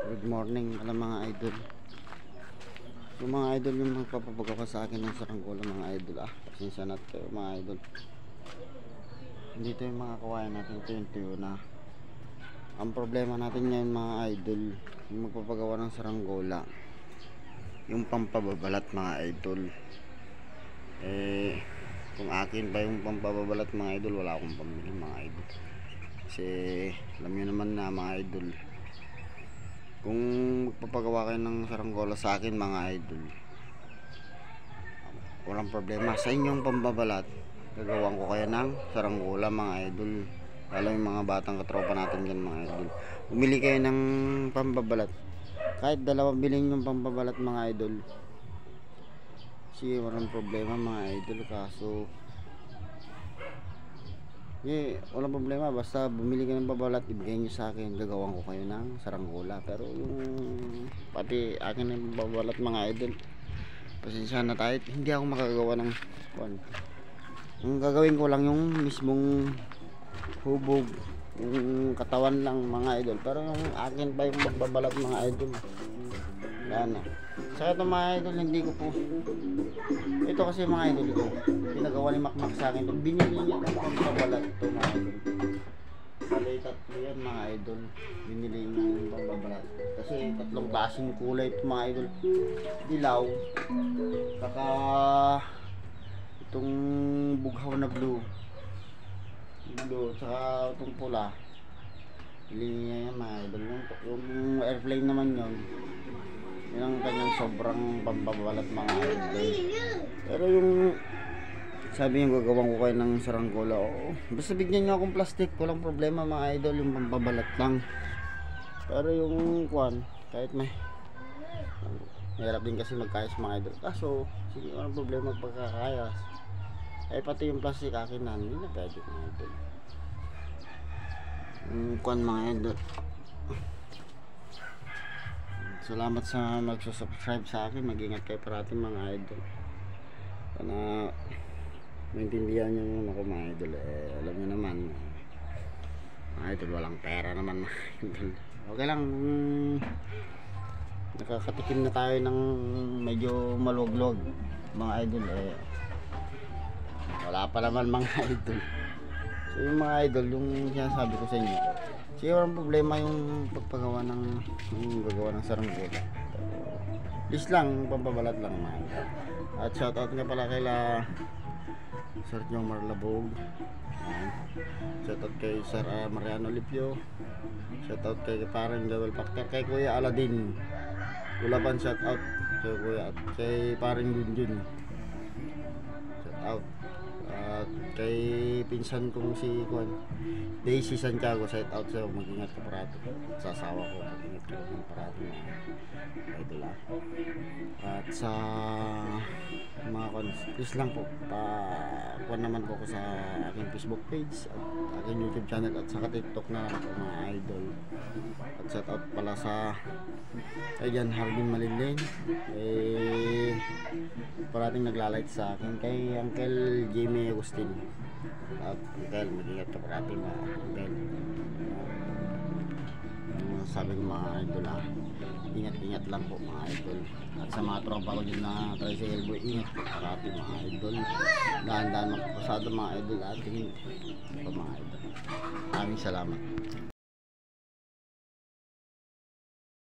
Good morning pala mga idol. Yung mga idol yung magpapabagawa sa akin ng saranggola mga idol. Pasensya na kayo mga idol. Hindi ito yung mga kawayan natin. Ito yung tuyo na. Ang problema natin ngayon mga idol, yung magpapagawa ng saranggola, yung pampababalat mga idol. Kung akin pa yung pampababalat mga idol, wala akong pambili mga idol. Kasi alam nyo naman na mga idol, kung magpapagawa kayo ng saranggola sa akin mga idol, walang problema. Sa inyong pambabalat, gagawan ko kayo ng saranggola mga idol. Lalo yung mga batang katropa natin dyan mga idol, bumili kayo ng pambabalat. Kahit dalawang bilhin yung pambabalat mga idol, sige walang problema mga idol. Kaso walang problema, basta bumili ka ng babalat, ibigay nyo sa akin, gagawan ko kayo ng saranggola. Pero yung pati akin ng babalat mga idol, pasensya na tayo, hindi ako makagawa ng ang gagawin ko lang yung mismong hubog, yung katawan lang mga idol. Pero yung akin pa yung babalat mga idol, yan. Sa ito mga idol, hindi ko po ito kasi mga idol, ito pinagawa ni Makmak sa akin. Binili niya ng pambabalat ito mga idol. Bali tatlo yan mga idol, binili niya ng pambabalat. Kasi tatlong klaseng kulay ito mga idol. Dilaw, saka itong bughaw na blue, saka itong pula. Bili niya yan mga idol. Yung airplane naman yun, yun ang kanyang sobrang pambabalat mga idol. Pero yung sabi niya gagawin ko kayo ng saranggola, basta bigyan niyo akong plastic, walang problema mga idol, yung pambabalat lang. Pero yung kahit mahirap din kasi magkayas mga idol. Kaso sige, walang problema pagkakayas. Pati yung plastic akin na, hindi na pwede mga idol. Mga idol, salamat sa magsusubscribe sa akin. Mag-ingat kayo parati mga idol. Sana maintindihan nyo naman ako mga idol. Alam nyo naman mga idol, walang pera naman mga idol. Okay lang, nakakatikim na tayo ng medyo maluwag-luwag mga idol. Wala pa naman mga idol. So yung mga idol, yung sinasabi ko sa inyo, sige walang problema yung pagpagawa ng gagawa ng saranggola. Please lang, pampabalat lang mga idol. At shoutout nga pala kay Sir Jomar Labog, shoutout kay Sir Mariano Lipio, shoutout kay parang Gawel Factor, kay Kuya Aladin Ulaban, shoutout kay Kuya, at kay paring Junjun, shoutout. At kay pinsan kong si Daisy Santiago, shoutout sa'yo. Mag-ingat ka parati. Sa asawa ko, mag-ingat ka rin parati mga idol. At sa mga please lang po, naman po ko sa aking Facebook page at aking YouTube channel at saka TikTok na po mga idol. At shoutout pala sa kay Harbin Malinlin, parating naglalike sa akin, kay Uncle Jimmy Agustin. At Uncle, mag-ingat ka parati mga Uncle. Sabi ko mga idol, ingat-ingat lang po mga idol. At sa mga tropa ko dyan na tricycle boy, ingat po parati mga idol. Dahan-dahan magpapasado mga idol. At tingin po mga idol. Maraming salamat.